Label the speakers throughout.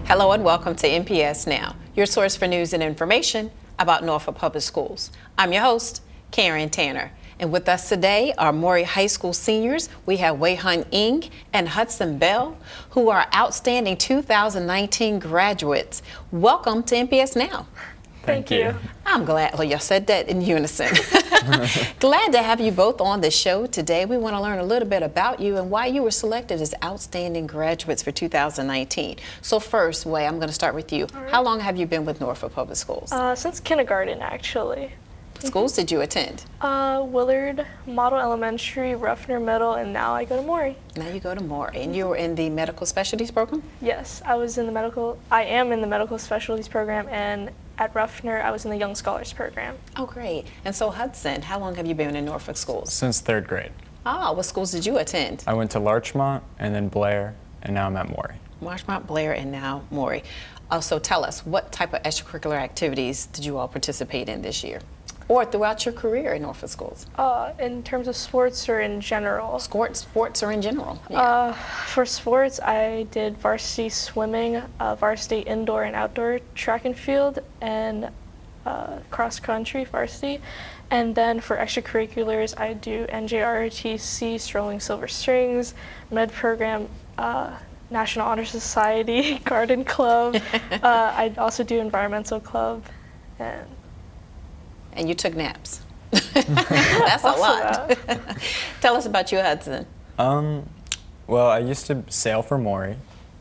Speaker 1: Hello and welcome to NPS Now, your source for news and information about Norfolk Public Schools. I'm your host, Karen Tanner. And with us today are Maury High School seniors. We have Wei-Hun Ng and Hudson Bell, who are outstanding 2019 graduates. Welcome to NPS Now.
Speaker 2: Thank you.
Speaker 1: I'm glad, well, you said that in unison. Glad to have you both on the show today. We want to learn a little bit about you and why you were selected as outstanding graduates for 2019. So first, Wei, I'm going to start with you.
Speaker 2: Right.
Speaker 1: How long have you been with Norfolk Public Schools?
Speaker 2: Since kindergarten, actually.
Speaker 1: What schools did you attend?
Speaker 2: Willard, Model Elementary, Ruffner Middle, and now I go to Maury.
Speaker 1: Now you go to Maury, and you were in the medical specialties program?
Speaker 2: Yes, I am in the medical specialties program, and at Ruffner, I was in the Young Scholars program.
Speaker 1: Oh, great. And so Hudson, how long have you been in Norfolk schools?
Speaker 3: Since third grade.
Speaker 1: Ah, what schools did you attend?
Speaker 3: I went to Larchmont and then Blair, and now I'm at Maury.
Speaker 1: Larchmont, Blair, and now Maury. So tell us, what type of extracurricular activities did you all participate in this year? Or throughout your career in Norfolk schools?
Speaker 2: In terms of sports or in general?
Speaker 1: Sports or in general? Yeah.
Speaker 2: For sports, I did varsity swimming, varsity indoor and outdoor track and field, and cross country varsity. And then for extracurriculars, I do NJROTC, Strolling Silver Strings, Med Program, National Honor Society, Garden Club. I also do Environmental Club.
Speaker 1: And you took naps. That's a lot. Tell us about you, Hudson.
Speaker 3: Well, I used to sail for Maury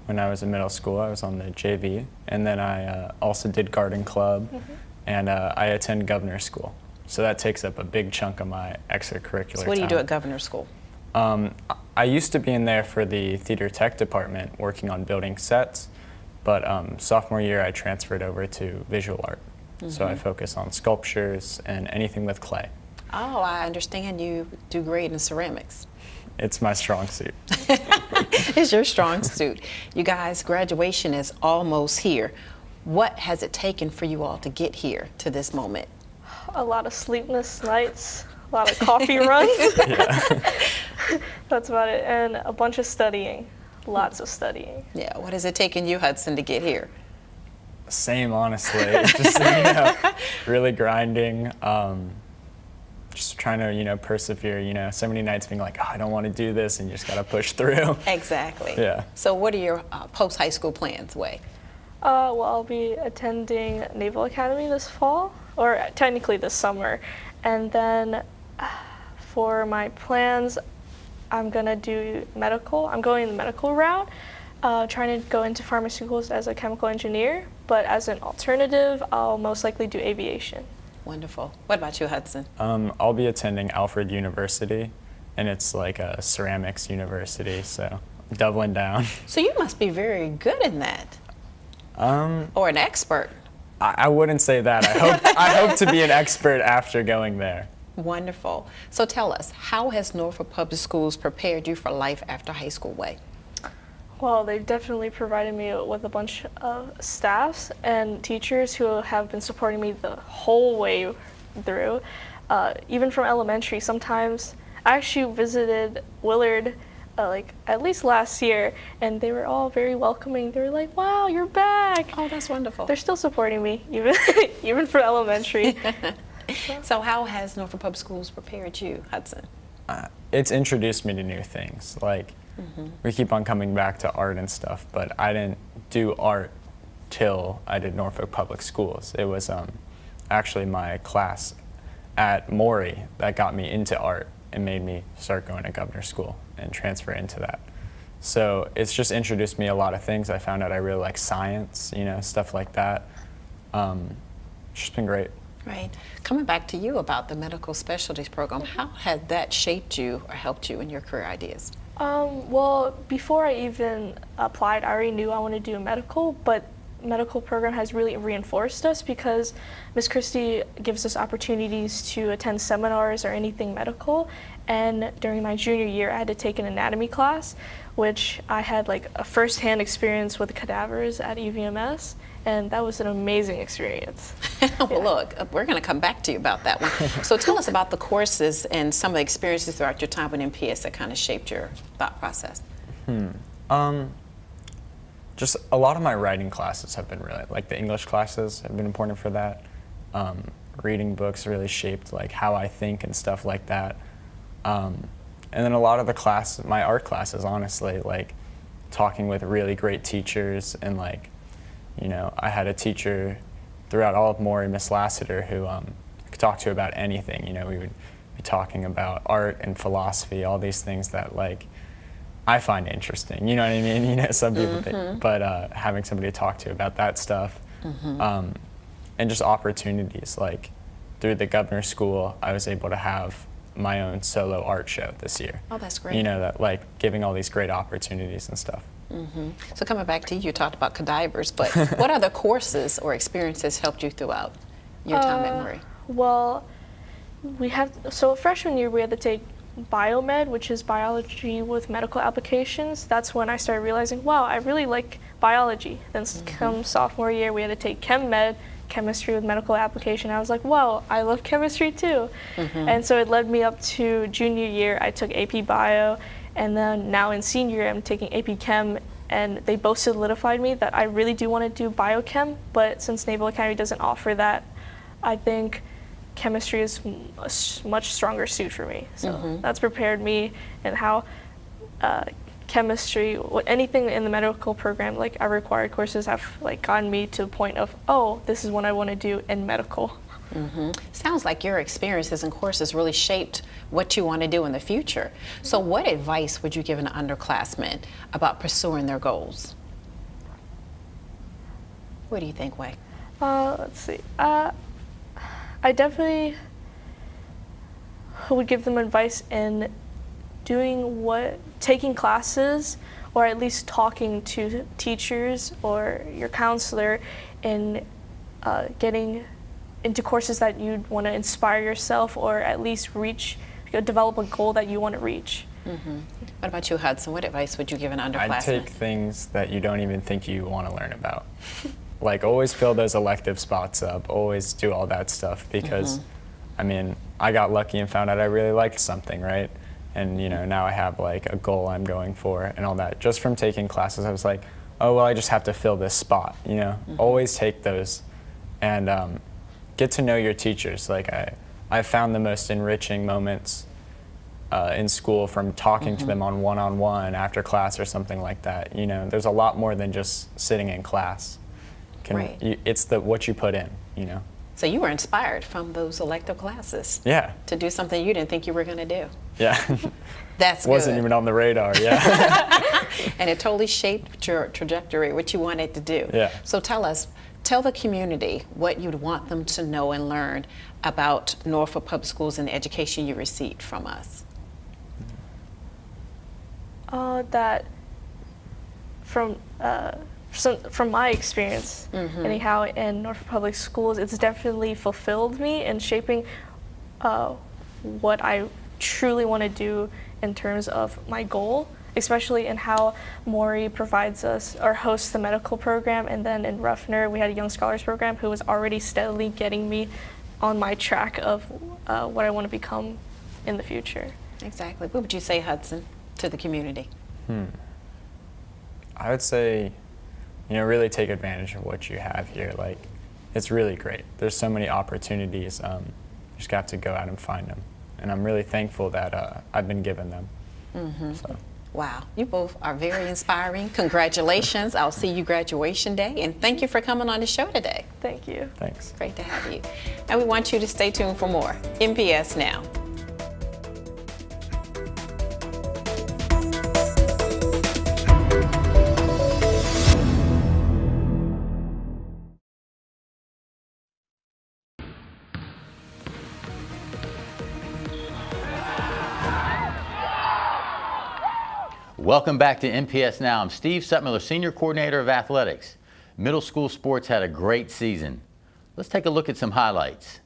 Speaker 3: when I was in middle school. I was on the JV, and then I also did Garden Club, and I attend Governor's School. So that takes up a big chunk of my extracurricular
Speaker 1: So what do you
Speaker 3: time.
Speaker 1: do at Governor's School?
Speaker 3: I used to be in there for the theater tech department working on building sets, but sophomore year I transferred over to visual art. So I focus on sculptures and anything with clay.
Speaker 1: Oh, I understand you do great in ceramics.
Speaker 3: It's my strong suit.
Speaker 1: It's your strong suit. You guys, graduation is almost here. What has it taken for you all to get here to this moment?
Speaker 2: A lot of sleepless nights, a lot of coffee runs. That's about it, and a bunch of studying, lots of studying.
Speaker 1: Yeah, what has it taken you, Hudson, to get here?
Speaker 3: Same, honestly. It's just, really grinding, just trying to, persevere, so many nights being like, oh, I don't want to do this, and you just got to push through.
Speaker 1: Exactly.
Speaker 3: Yeah.
Speaker 1: So what are your post-high school plans, Wei?
Speaker 2: Well, I'll be attending Naval Academy this fall, or technically this summer. And then for my plans, I'm going to do medical. I'm going the medical route, trying to go into pharmaceuticals as a chemical engineer. But as an alternative, I'll most likely do aviation.
Speaker 1: Wonderful. What about you, Hudson?
Speaker 3: I'll be attending Alfred University, and it's like a ceramics university, so doubling down.
Speaker 1: So you must be very good in that. Or an expert.
Speaker 3: I wouldn't say that. I hope to be an expert after going there.
Speaker 1: Wonderful. So tell us, how has Norfolk Public Schools prepared you for life after high school, Wei?
Speaker 2: Well, they've definitely provided me with a bunch of staffs and teachers who have been supporting me the whole way through. Even from elementary, sometimes I actually visited Willard at least last year, and they were all very welcoming. They were like, wow, you're back.
Speaker 1: Oh, that's wonderful.
Speaker 2: They're still supporting me, even for elementary.
Speaker 1: So how has Norfolk Public Schools prepared you, Hudson?
Speaker 3: It's introduced me to new things. We keep on coming back to art and stuff, but I didn't do art till I did Norfolk Public Schools. It was actually my class at Maury that got me into art and made me start going to Governor's School and transfer into that. So it's just introduced me a lot of things. I found out I really like science, stuff like that. It's just been great.
Speaker 1: Right. Coming back to you about the medical specialties program, how has that shaped you or helped you in your career ideas?
Speaker 2: Well, before I even applied, I already knew I wanted to do a medical, but medical program has really reinforced us because Ms. Christie gives us opportunities to attend seminars or anything medical. And during my junior year, I had to take an anatomy class, which I had a first-hand experience with cadavers at UVMS, and that was an amazing experience.
Speaker 1: Well, look, we're going to come back to you about that one. So tell us about the courses and some of the experiences throughout your time with NPS that kind of shaped your thought process.
Speaker 3: just a lot of my writing classes have been really, like the English classes have been important for that. Reading books really shaped like how I think and stuff like that. And then a lot of the classes, my art classes, honestly, like talking with really great teachers, and like, you know, I had a teacher throughout all of Maury, Miss Lassiter, who I could talk to about anything. You know, we would be talking about art and philosophy, all these things that like I find interesting. You know what I mean? You know, some people think, but having somebody to talk to about that stuff, and just opportunities. Like through the governor's school, I was able to have my own solo art show this year.
Speaker 1: Oh, that's great.
Speaker 3: You know, that like giving all these great opportunities and stuff.
Speaker 1: So coming back to you, you talked about cadavers, but what other courses or experiences helped you throughout your time at Maury?
Speaker 2: Well, so freshman year we had to take biomed, which is biology with medical applications. That's when I started realizing, wow, I really like biology. Then come sophomore year, we had to take chem med, chemistry with medical application. I was like, wow, I love chemistry too. And so it led me up to junior year. I took AP Bio, and then now in senior year, I'm taking AP Chem, and they both solidified me that I really do want to do biochem, but since Naval Academy doesn't offer that, I think chemistry is a much stronger suit for me. So that's prepared me, and how chemistry, anything in the medical program, like our required courses have like gotten me to the point of, oh, this is what I want to do in medical.
Speaker 1: Sounds like your experiences and courses really shaped what you want to do in the future. So what advice would you give an underclassman about pursuing their goals? What do you think, Wei?
Speaker 2: Let's see. I definitely would give them advice in taking classes, or at least talking to teachers or your counselor, and getting into courses that you'd want to inspire yourself, or at least develop a goal that you want to reach.
Speaker 1: What about you, Hudson? What advice would you give an underclassman?
Speaker 3: I'd take things that you don't even think you want to learn about. Like always fill those elective spots up, always do all that stuff, because I mean, I got lucky and found out I really liked something, right? And you know, now I have like a goal I'm going for and all that. Just from taking classes, I was like, oh, well, I just have to fill this spot, you know? Always take those, and get to know your teachers. Like I found the most enriching moments in school from talking to them on one-on-one after class or something like that. You know, there's a lot more than just sitting in class. It's what you put in, you know.
Speaker 1: So you were inspired from those elective classes.
Speaker 3: Yeah.
Speaker 1: To do something you didn't think you were going to do.
Speaker 3: Yeah.
Speaker 1: That's
Speaker 3: Wasn't
Speaker 1: good.
Speaker 3: even on the radar, yeah.
Speaker 1: And it totally shaped your trajectory, what you wanted to do.
Speaker 3: Yeah.
Speaker 1: So tell the community what you'd want them to know and learn about Norfolk Public Schools and the education you received from us.
Speaker 2: That from my experience, anyhow, in Norfolk Public Schools, it's definitely fulfilled me in shaping what I truly want to do in terms of my goal, especially in how Maury provides us or hosts the medical program, and then in Ruffner we had a Young Scholars program who was already steadily getting me on my track of what I want to become in the future.
Speaker 1: Exactly. What would you say, Hudson, to the community?
Speaker 3: I would say, you know, really take advantage of what you have here. Like, it's really great. There's so many opportunities. You just have to go out and find them. And I'm really thankful that I've been given them. So.
Speaker 1: Wow, you both are very inspiring. Congratulations. I'll see you graduation day. And thank you for coming on the show today.
Speaker 2: Thank you.
Speaker 3: Thanks.
Speaker 1: Great to have you. And we want you to stay tuned for more NPS Now.
Speaker 4: Welcome back to NPS Now. I'm Steve Sutmiller, Senior Coordinator of Athletics. Middle school sports had a great season. Let's take a look at some highlights.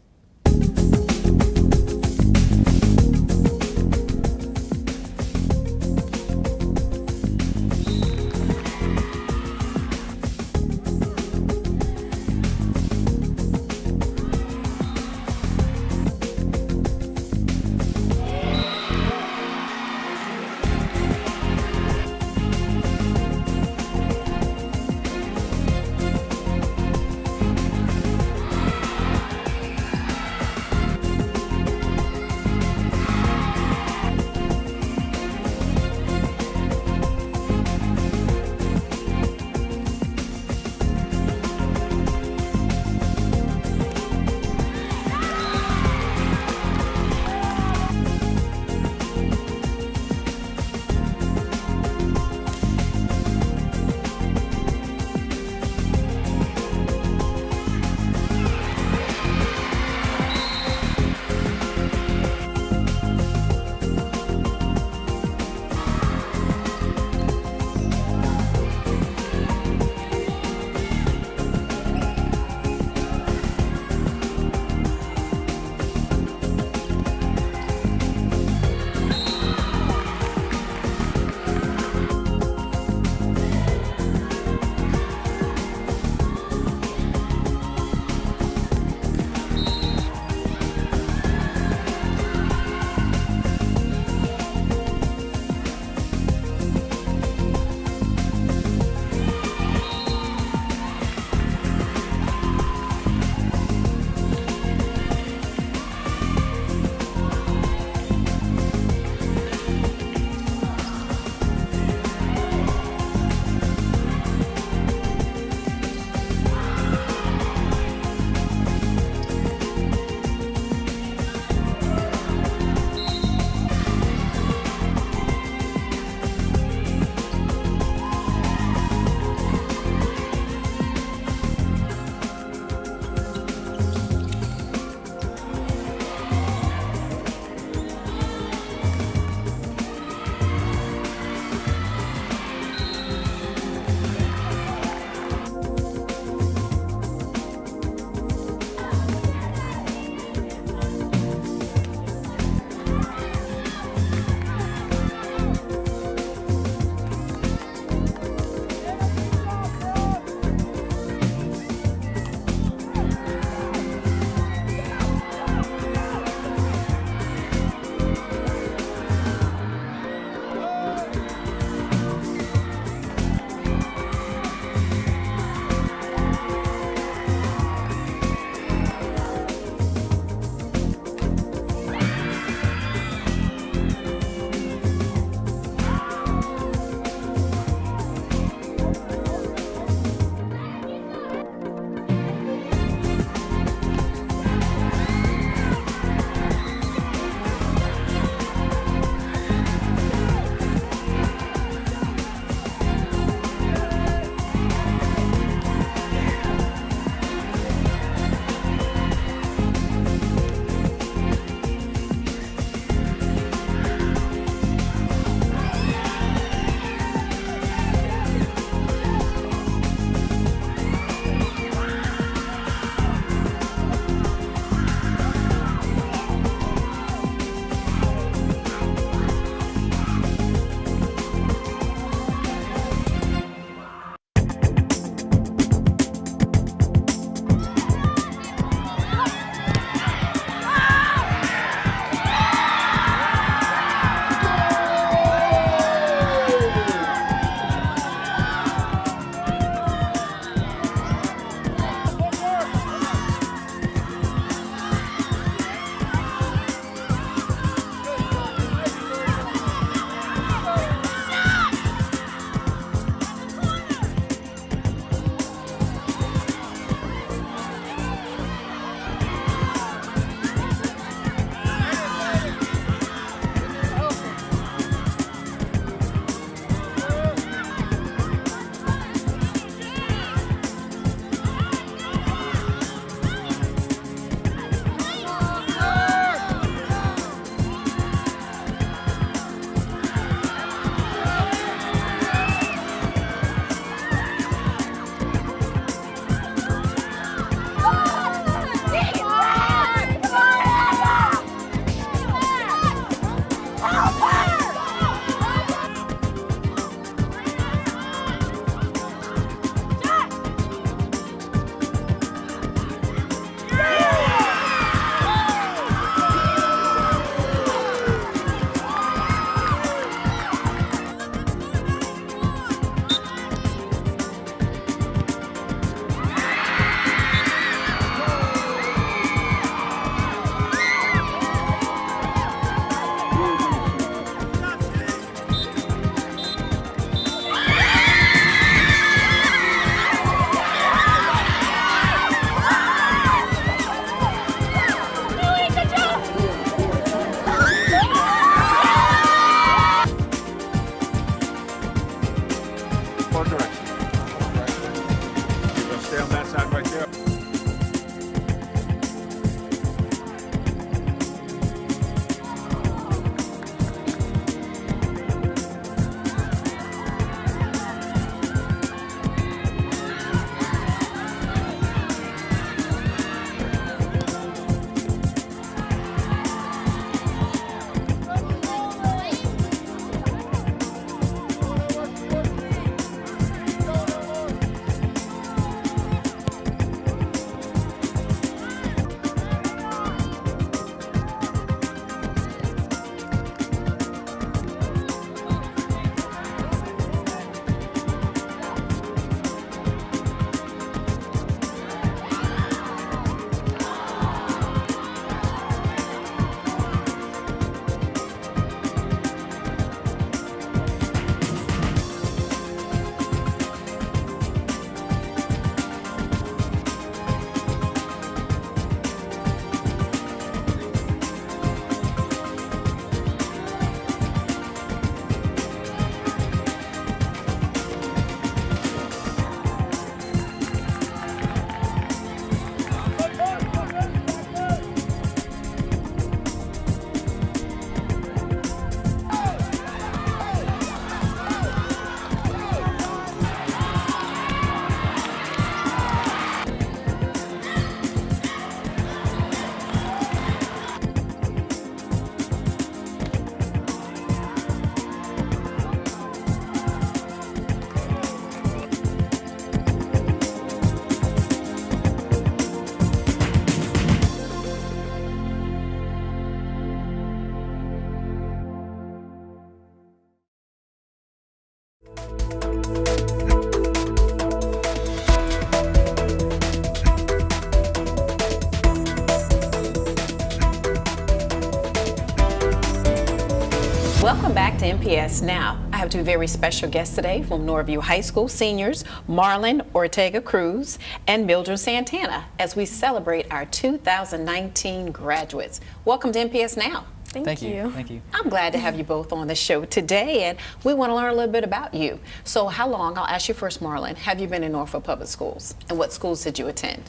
Speaker 1: Welcome back to NPS Now. I have two very special guests today from Norview High School seniors, Marlon Ortega Cruz and Mildred Santana, as we celebrate our 2019 graduates. Welcome to NPS Now.
Speaker 2: Thank you.
Speaker 3: Thank you.
Speaker 1: I'm glad to have you both on the show today, and we want to learn a little bit about you. So how long, I'll ask you first, Marlon, have you been in Norfolk Public Schools, and what schools did you attend?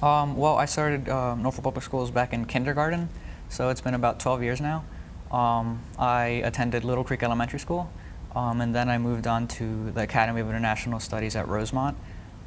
Speaker 5: Well, I started Norfolk Public Schools back in kindergarten, so it's been about 12 years now. I attended Little Creek Elementary School, and then I moved on to the Academy of International Studies at Rosemont,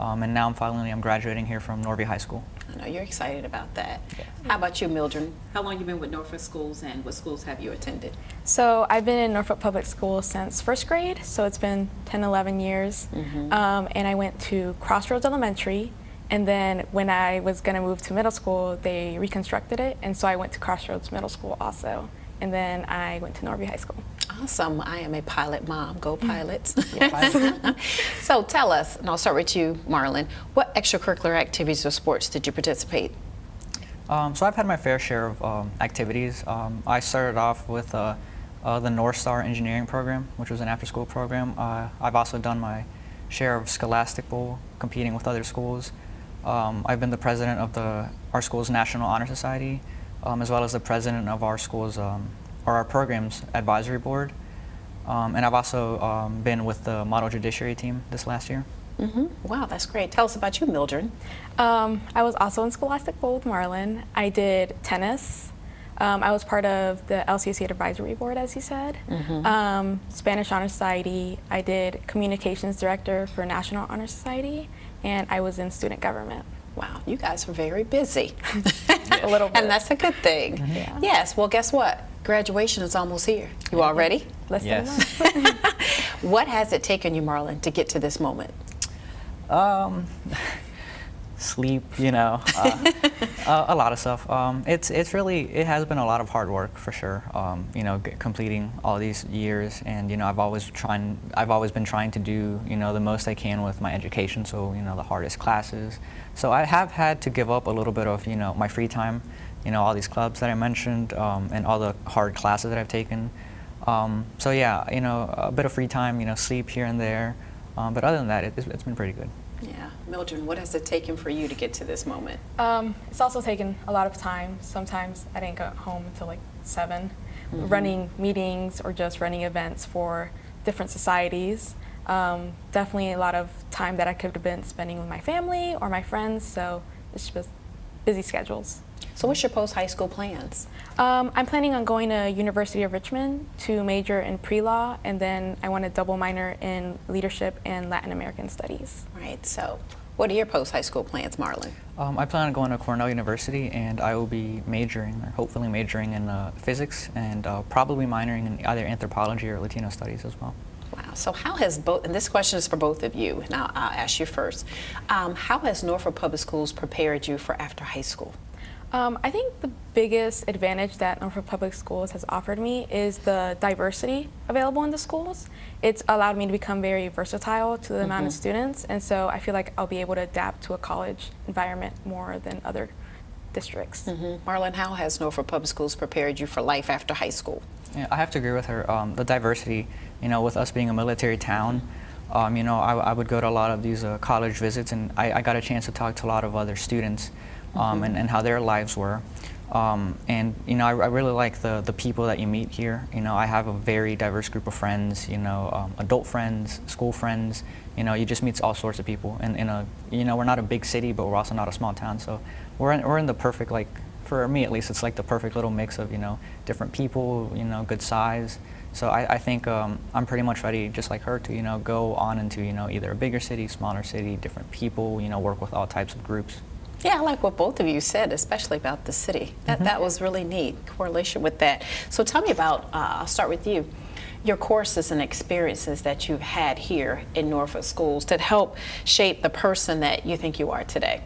Speaker 5: and now I'm graduating here from Norview High School.
Speaker 1: I know you're excited about that.
Speaker 5: Yeah.
Speaker 1: How about you, Mildred? How long you been with Norfolk Schools, and what schools have you attended?
Speaker 2: So I've been in Norfolk Public Schools since first grade, so it's been 10, 11 years. And I went to Crossroads Elementary, and then when I was going to move to middle school, they reconstructed it, and so I went to Crossroads Middle School also. And then I went to Norview High School.
Speaker 1: Awesome. I am a pilot mom. Go Pilots.
Speaker 5: Yes.
Speaker 1: So tell us, and I'll start with you, Marlon, what extracurricular activities or sports did you participate?
Speaker 5: So I've had my fair share of activities. I started off with the North Star Engineering program, which was an after-school program. I've also done my share of Scholastic Bowl, competing with other schools. I've been the president of our school's National Honor Society, as well as the president of our school's or our program's advisory board. And I've also been with the model judiciary team this last year.
Speaker 1: Wow, that's great. Tell us about you, Mildred.
Speaker 2: I was also in Scholastic Bowl with Marlon. I did tennis. I was part of the LCSC advisory board, as you said. Spanish Honor Society. I did communications director for National Honor Society, and I was in student government.
Speaker 1: Wow, you guys were very busy.
Speaker 2: A little bit.
Speaker 1: And that's a good thing.
Speaker 2: Yeah.
Speaker 1: Yes, well, guess what? Graduation is almost here. You all ready?
Speaker 2: Less than a
Speaker 5: Yes.
Speaker 2: month.
Speaker 1: What has it taken you, Marlon, to get to this moment?
Speaker 5: Sleep, a lot of stuff. It has been a lot of hard work for sure. Completing all these years, and I've always been trying to do the most I can with my education. So the hardest classes. So I have had to give up a little bit of my free time. All these clubs that I mentioned, and all the hard classes that I've taken. So yeah, a bit of free time, sleep here and there. But other than that, it's been pretty good.
Speaker 1: Yeah. Mildred, what has it taken for you to get to this moment?
Speaker 2: It's also taken a lot of time. Sometimes I didn't go home until like 7, running meetings or just running events for different societies. Definitely a lot of time that I could have been spending with my family or my friends, so it's just busy schedules.
Speaker 1: So what's your post-high school plans?
Speaker 2: I'm planning on going to University of Richmond to major in pre-law, and then I want to double minor in leadership and Latin American studies.
Speaker 1: Right, so what are your post-high school plans, Marlon?
Speaker 5: I plan on going to Cornell University, and I will be hopefully majoring in physics, and probably minoring in either anthropology or Latino studies as well.
Speaker 1: Wow, so how has and this question is for both of you, and I'll ask you first. How has Norfolk Public Schools prepared you for after high school?
Speaker 2: I think the biggest advantage that Norfolk Public Schools has offered me is the diversity available in the schools. It's allowed me to become very versatile to the amount of students, and so I feel like I'll be able to adapt to a college environment more than other districts.
Speaker 1: Marlon, how has Norfolk Public Schools prepared you for life after high school?
Speaker 5: Yeah, I have to agree with her. The diversity, with us being a military town, I would go to a lot of these college visits, and I got a chance to talk to a lot of other students. And how their lives were. And I really like the people that you meet here. I have a very diverse group of friends, adult friends, school friends. You just meet all sorts of people. And we're not a big city, but we're also not a small town. So we're in the perfect, for me at least, it's like the perfect little mix of, different people, good size. So I think I'm pretty much ready, just like her, to, go on into, either a bigger city, smaller city, different people, work with all types of groups.
Speaker 1: Yeah, I like what both of you said, especially about the city. That was really neat, correlation with that. So tell me about, I'll start with you, your courses and experiences that you've had here in Norfolk Schools that help shape the person that you think you are today.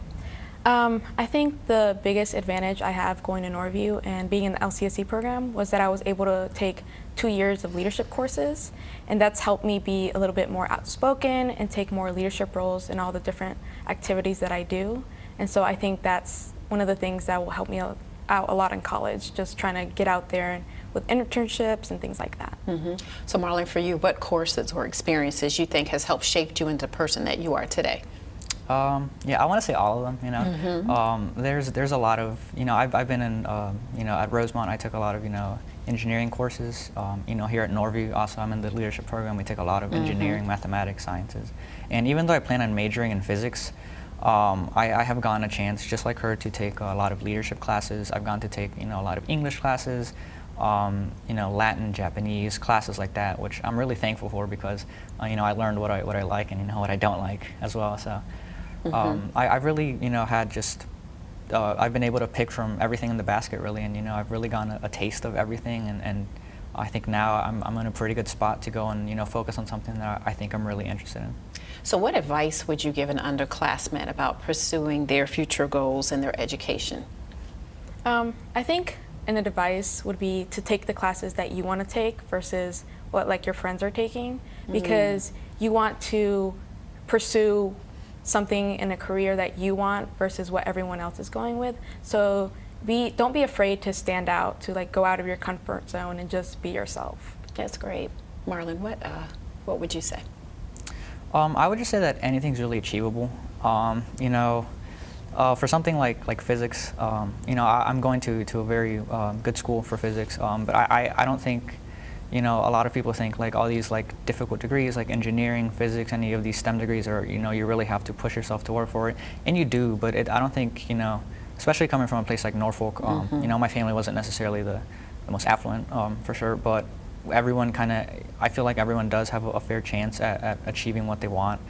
Speaker 2: I think the biggest advantage I have going to Norview and being in the LCSC program was that I was able to take 2 years of leadership courses, and that's helped me be a little bit more outspoken and take more leadership roles in all the different activities that I do. And so I think that's one of the things that will help me
Speaker 6: out a lot in college, just trying to get out there with internships and things like that.
Speaker 1: So Marlon, for you, what courses or experiences you think has helped shape you into the person that you are today?
Speaker 5: Yeah, I want to say all of them. You know, there's a lot of, you know, I've been in, you know, at Rosemont I took a lot of, you know, engineering courses. You know, here at Norview also I'm in the leadership program. We take a lot of engineering, mathematics, sciences, and even though I plan on majoring in physics, I have gotten a chance, just like her, to take a lot of leadership classes. I've gone to take, you know, a lot of English classes, you know, Latin, Japanese, classes like that, which I'm really thankful for because, you know, I learned what I like and, you know, what I don't like as well. So I've really, you know, had just, I've been able to pick from everything in the basket really, and, you know, I've really gotten a taste of everything, and I think now I'm in a pretty good spot to go and, you know, focus on something that I think I'm really interested in.
Speaker 1: So what advice would you give an underclassman about pursuing their future goals and their education?
Speaker 6: I think an advice would be to take the classes that you want to take versus what like your friends are taking, because you want to pursue something in a career that you want versus what everyone else is going with. So don't be afraid to stand out, to like go out of your comfort zone and just be yourself.
Speaker 1: That's great. Marlon, what would you say?
Speaker 5: I would just say that anything's really achievable. You know, for something like physics, you know, I'm going to a very good school for physics, but I don't think, you know, a lot of people think like all these like difficult degrees like engineering, physics, any of these STEM degrees are, you know, you really have to push yourself to work for it, and you do, but I don't think, you know, especially coming from a place like Norfolk, you know, my family wasn't necessarily the most affluent, for sure, but everyone I feel like everyone does have a fair chance at achieving what they want.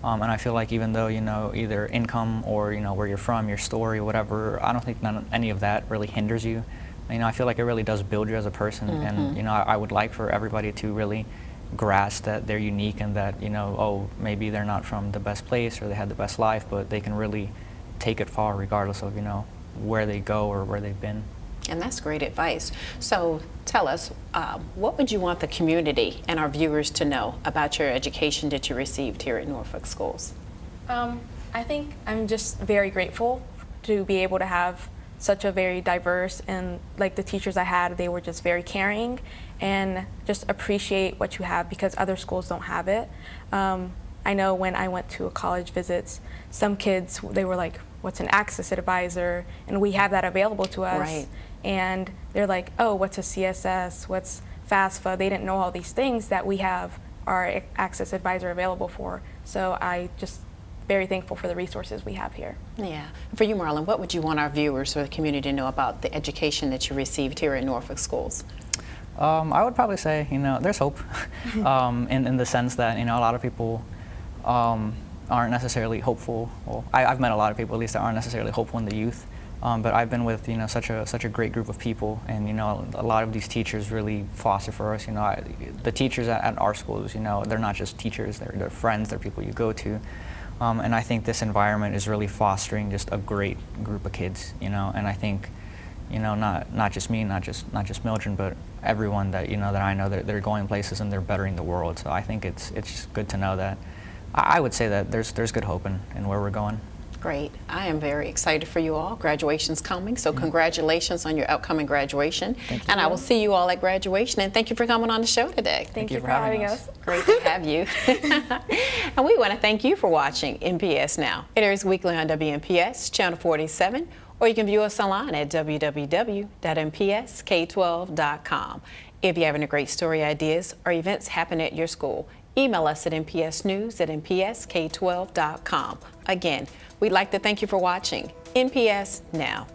Speaker 5: And I feel like even though, you know, either income or, you know, where you're from, your story, whatever, I don't think any of that really hinders you. You know, I feel like it really does build you as a person, and, you know, I would like for everybody to really grasp that they're unique and that, you know, oh, maybe they're not from the best place or they had the best life, but they can really take it far regardless of, you know, where they go or where they've been.
Speaker 1: And that's great advice. So tell us, what would you want the community and our viewers to know about your education that you received here at Norfolk Schools?
Speaker 6: I think I'm just very grateful to be able to have such a very diverse, and like the teachers I had, they were just very caring and just appreciate what you have because other schools don't have it. I know when I went to a college visits, some kids, they were like, what's an access advisor? And we have that available to us.
Speaker 1: Right.
Speaker 6: And they're like, oh, what's a CSS? What's FAFSA? They didn't know all these things that we have our access advisor available for. So I just very thankful for the resources we have here.
Speaker 1: Yeah. For you, Marlon, what would you want our viewers or the community to know about the education that you received here at Norfolk Schools?
Speaker 5: I would probably say, you know, there's hope in the sense that, you know, a lot of people aren't necessarily hopeful. Well, I've met a lot of people, at least, that aren't necessarily hopeful in the youth. But I've been with, you know, such a great group of people, and, you know, a lot of these teachers really foster for us. You know, the teachers at our schools, you know, they're not just teachers; they're friends, they're people you go to, and I think this environment is really fostering just a great group of kids. You know, and I think, you know, not just me, not just Mildred, but everyone that, you know, that I know, that they're going places and they're bettering the world. So I think it's just good to know that. I would say that there's good hope in where we're going.
Speaker 1: Great. I am very excited for you all. Graduation's coming, so congratulations on your upcoming graduation.
Speaker 5: Thank you.
Speaker 1: And I will see you all at graduation, and thank you for coming on the show today.
Speaker 6: Thank you for having us.
Speaker 1: Great to have you. And we want to thank you for watching NPS Now. It airs weekly on WNPS, Channel 47, or you can view us online at www.npsk12.com. If you have any great story ideas or events happening at your school, email us at npsnews@npsk12.com. Again, we'd like to thank you for watching NPS Now.